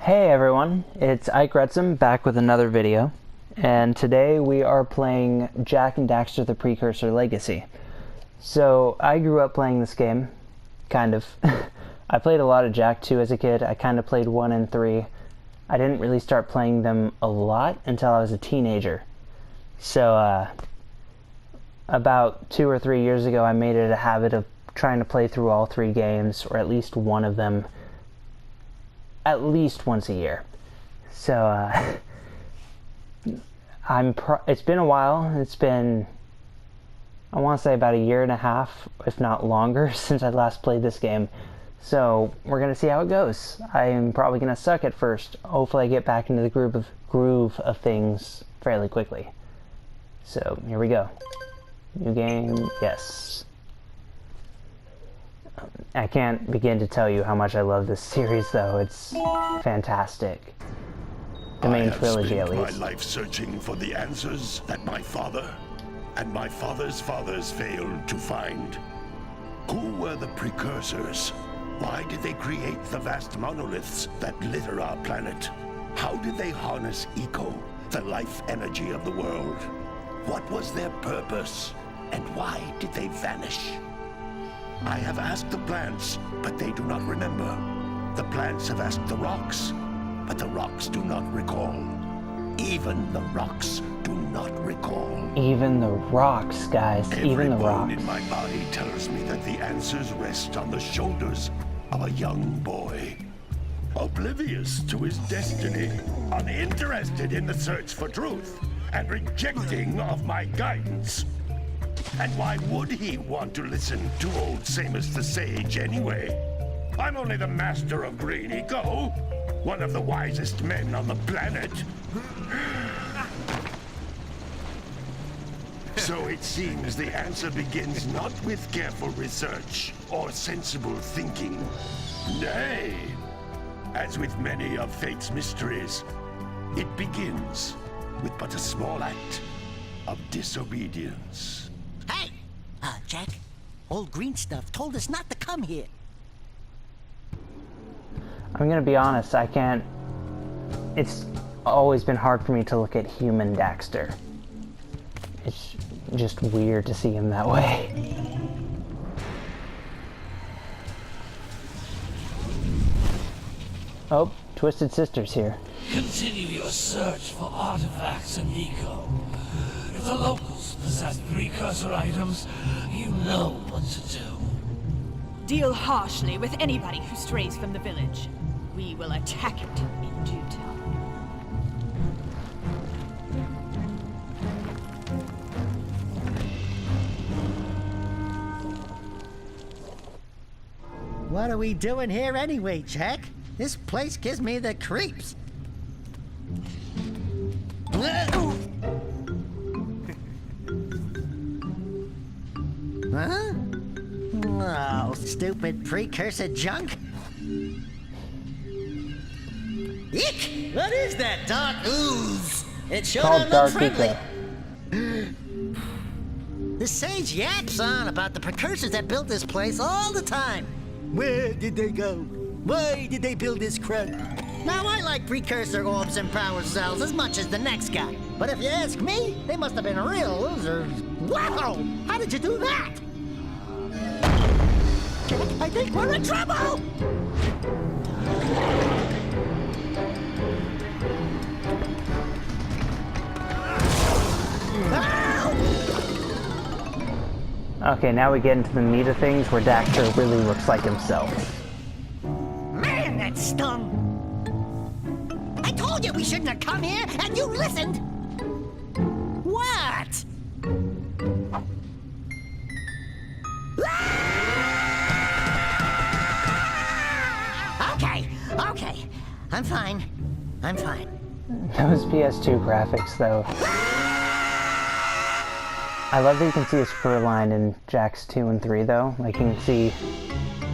Hey everyone, it's IkeRetsam back with another video, and today we are playing Jak and Daxter the Precursor Legacy. So I grew up playing this game, kind of. I played a lot of Jak 2 as a kid. I kind of played 1 and 3. I didn't really start playing them a lot until I was a teenager. So about 2 or 3 years ago I made it a habit of trying to play through all 3 games, or at least one of them, at least once a year. So it's been a while. It's been, I want to say, about a year and a half, if not longer, since I last played this game. So we're gonna see how it goes. I'm probably gonna suck at first. Hopefully I get back into the groove of things fairly quickly. So here we go. New game, yes. I can't begin to tell you how much I love this series, though. It's fantastic. The main trilogy, at least. I have spent my life searching for the answers that my father and my father's fathers failed to find. Who were the Precursors? Why did they create the vast monoliths that litter our planet? How did they harness eco, the life energy of the world? What was their purpose? And why did they vanish? I have asked the plants, but they do not remember. The plants have asked the rocks, but the rocks do not recall. Even the rocks do not recall. Even the rocks, guys. Even the rocks. Every bone in my body tells me that the answers rest on the shoulders of a young boy. Oblivious to his destiny, uninterested in the search for truth, and rejecting of my guidance. And why would he want to listen to old Samus the Sage anyway? I'm only the master of green eco, one of the wisest men on the planet. So it seems the answer begins not with careful research or sensible thinking. Nay, as with many of fate's mysteries, it begins with but a small act of disobedience. Hey! Jak, old green stuff told us not to come here. I'm gonna be honest, I can't... It's always been hard for me to look at human Daxter. It's just weird to see him that way. Oh, Twisted Sister's here. Continue your search for artifacts and eco. If the locals possess precursor items, you know what to do. Deal harshly with anybody who strays from the village. We will attack it in due time. What are we doing here anyway, Jak? This place gives me the creeps. Huh? Oh, stupid precursor junk. Eek! What is that dark ooze? It sure Called don't look Dark friendly. The sage yaps on about the precursors that built this place all the time. Where did they go? Why did they build this crap? Now, I like precursor orbs and power cells as much as the next guy. But if you ask me, they must have been real losers. Wow! How did you do that? Jak, I think we're in trouble! Okay, now we get into the meat of things where Daxter really looks like himself. Man, that stung! I told you we shouldn't have come here, and you listened! What? Okay. I'm fine. Those PS2 graphics, though. I love that you can see his fur line in Jak's 2 and 3, though. Like, you can see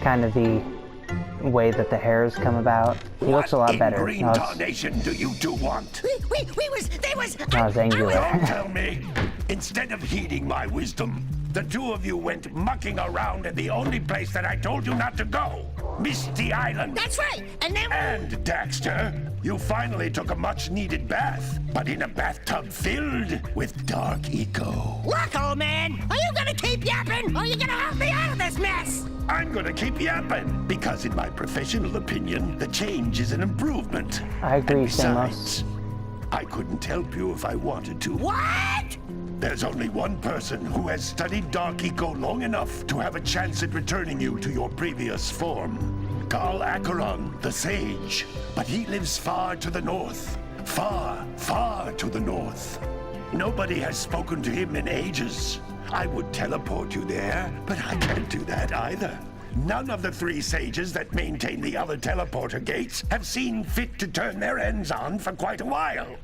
kind of the way that the hairs come about. He looks a lot better. What in green tarnation do you two want? They was... I was angular. Don't tell me. Instead of heeding my wisdom, the two of you went mucking around in the only place that I told you not to go. Misty Island. That's right. And then... And, Daxter, you finally took a much-needed bath, but in a bathtub filled with dark eco. Look, old man, are you gonna keep yapping, or are you gonna help me out of this mess? I'm gonna keep yapping, because in my professional opinion, the change is an improvement. I agree, And Samos. besides, I couldn't help you if I wanted to. What? There's only one person who has studied Dark Eco long enough to have a chance at returning you to your previous form. Carl Acheron, the Sage. But he lives far to the north. Far, far to the north. Nobody has spoken to him in ages. I would teleport you there, but I can't do that either. None of the 3 sages that maintain the other teleporter gates have seen fit to turn their ends on for quite a while.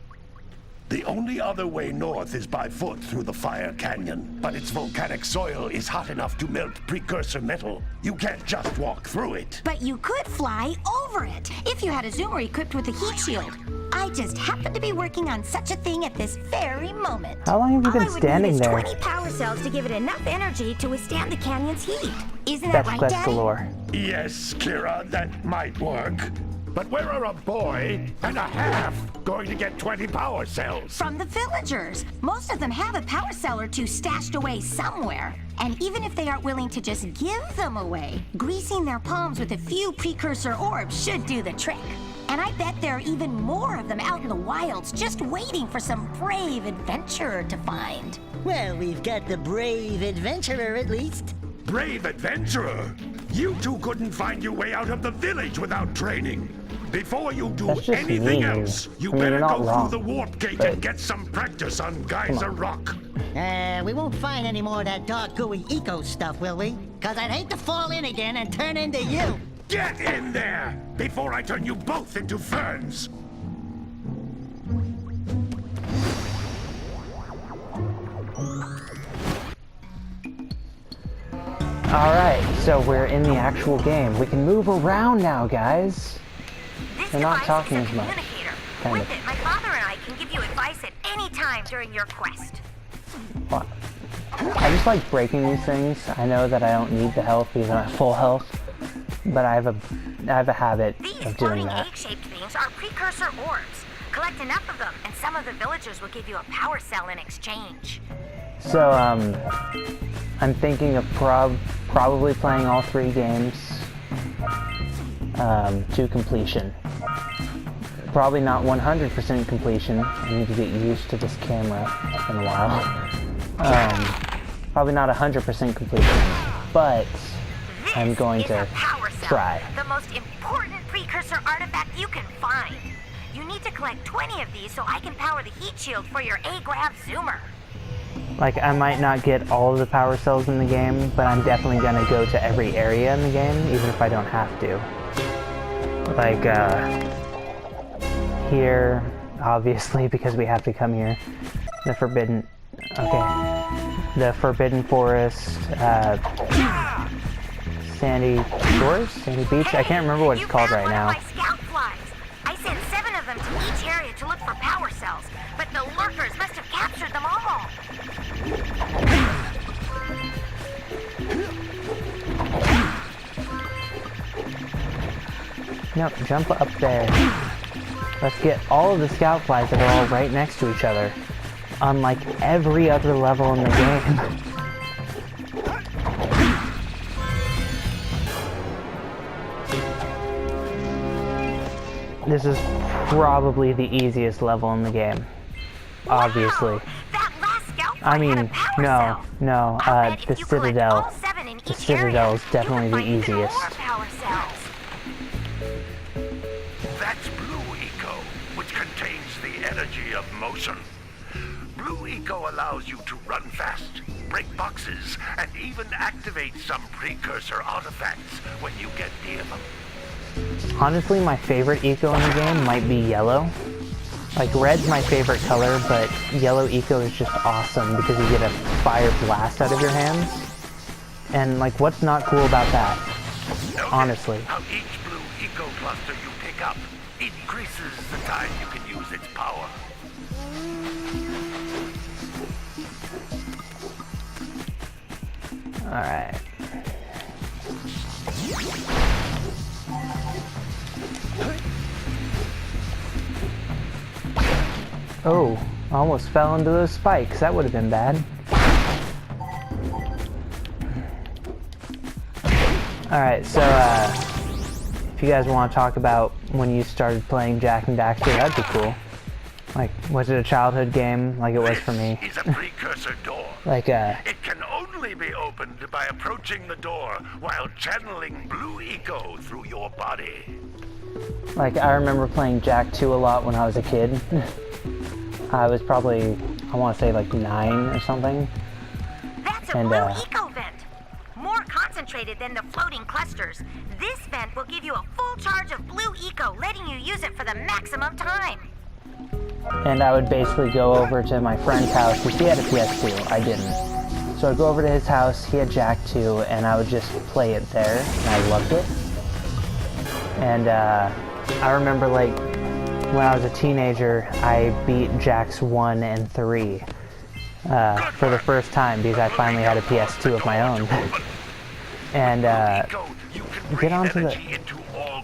The only other way north is by foot through the Fire Canyon, but its volcanic soil is hot enough to melt precursor metal. You can't just walk through it. But you could fly over it if you had a zoomer equipped with a heat shield. I just happen to be working on such a thing at this very moment. How long have you been standing there? All I would need is 20 power cells to give it enough energy to withstand the canyon's heat. Isn't that That's right, quest Daddy? galore. Yes, Kira, that might work. But where are a boy and a half going to get 20 power cells? From the villagers. Most of them have a power cell or 2 stashed away somewhere. And even if they aren't willing to just give them away, greasing their palms with a few precursor orbs should do the trick. And I bet there are even more of them out in the wilds just waiting for some brave adventurer to find. Well, we've got the brave adventurer at least. Brave adventurer! You two couldn't find your way out of the village without training. Before you do That's just anything mean. else, you I mean, better you're not go wrong, through the warp gate but- and get some practice on Geyser Rock. We won't find any more of that dark gooey eco stuff, will we? Cause I'd hate to fall in again and turn into you. Get in there before I turn you both into ferns. Alright, so we're in the actual game. We can move around now, guys. This They're not device talking is a as much. communicator. Kind With of. it, my father and I can give you advice at any time during your quest. What? I just like breaking these things. I know that I don't need the health because I'm at full health, but I have a habit These of doing floating that. egg-shaped things are precursor orbs. Collect enough of them, and some of the villagers will give you a power cell in exchange. So, I'm thinking of probably playing all 3 games to completion. Probably not 100% completion. I need to get used to this camera. It's been a while. Probably not 100% completion, but I'm going This is to a power cell, try. the most important precursor artifact you can find. You need to collect 20 of these so I can power the heat shield for your A-Grav zoomer. Like, I might not get all of the power cells in the game, but I'm definitely gonna go to every area in the game, even if I don't have to. Like, here, obviously, because we have to come here. The Forbidden... Okay. The Forbidden Forest, Sandy Shores? Sandy Beach? I can't remember what it's called right now. You found one of my scout flies. I sent 7 of them to each area to look for power cells, but the lurkers must have captured them all. No, jump up there. Let's get all of the scout flies that are all right next to each other. Unlike every other level in the game. This is probably the easiest level in the game. Obviously. Wow, that last scout fly I mean, had a power no, cell. no, I'll bet the if you collect Citadel. all 7 in The each Citadel is area, definitely you the can find even easiest. more power cells. That's Blue Eco, which contains the energy of motion. Blue Eco allows you to run fast, break boxes, and even activate some precursor artifacts when you get near them. Honestly, my favorite eco in the game might be yellow. Like, red's my favorite color, but yellow eco is just awesome because you get a fire blast out of your hands. And, like, what's not cool about that? Notice Honestly. how each Blue Eco cluster you pick up increases the time you can use its power. Alright. Oh, almost fell into those spikes. That would have been bad. Alright, so if you guys want to talk about when you started playing Jak and Daxter, that'd be cool. Like, was it a childhood game like it was for me? This is a precursor door. Like, It can only be opened by approaching the door while channeling blue eco through your body. like, I remember playing Jak 2 a lot when I was a kid. I was probably, I want to say like 9 or something. That's a blue eco vent. More concentrated than the floating clusters. This vent will give you a full charge of blue eco, letting you use it for the maximum time. And I would basically go over to my friend's house because he had a PS2. I didn't. So I'd go over to his house, he had Jak 2, and I would just play it there, and I loved it. And I remember, like, when I was a teenager, I beat Jak's 1 and 3 for the first time because I finally had a PS2 of my own. And get onto the...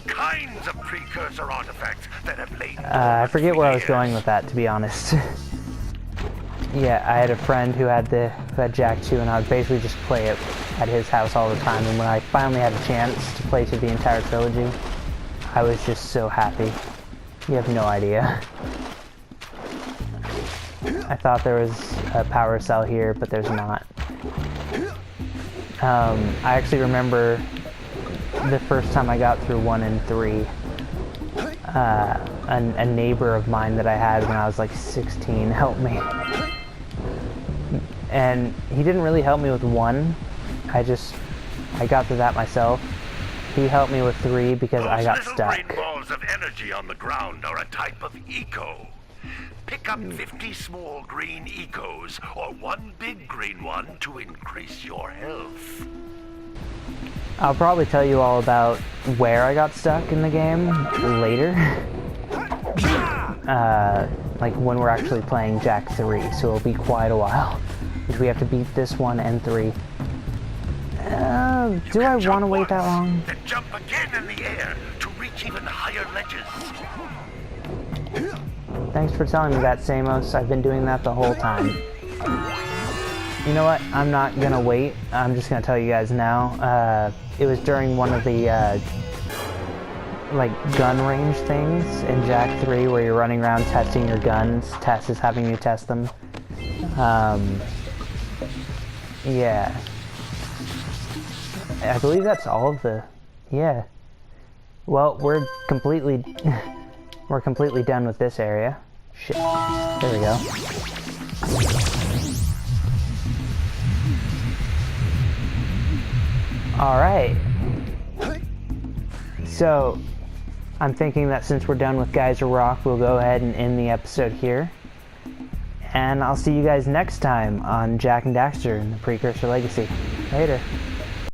Kinds of precursor artifacts that have lain I forget where I was going with that, to be honest. Yeah, I had a friend who had Jak 2, and I would basically just play it at his house all the time. And when I finally had a chance to play through the entire trilogy, I was just so happy. You have no idea. I thought there was a power cell here, but there's not. I actually remember the first time I got through 1 and 3, a neighbor of mine that I had when I was like 16 helped me. And he didn't really help me with 1. I got through that myself. He helped me with 3 because I got stuck. Green balls of energy on the ground are a type of eco. Pick up 50 small green ecos or 1 big green one to increase your health. I'll probably tell you all about where I got stuck in the game later. Like when we're actually playing Jak 3, so it'll be quite a while. Because we have to beat this 1 and 3. Do I want to wait that long? Then jump again in the air to reach even higher ledges. Thanks for telling me that, Samos. I've been doing that the whole time. You know what? I'm not gonna wait. I'm just gonna tell you guys now. It was during one of the like gun range things in Jak 3 where you're running around testing your guns. Tess is having you test them. Yeah. I believe that's all of the... Yeah. Well, we're completely done with this area. Shit. There we go. Alright. So, I'm thinking that since we're done with Geyser Rock, we'll go ahead and end the episode here. And I'll see you guys next time on Jak and Daxter and the Precursor Legacy. Later.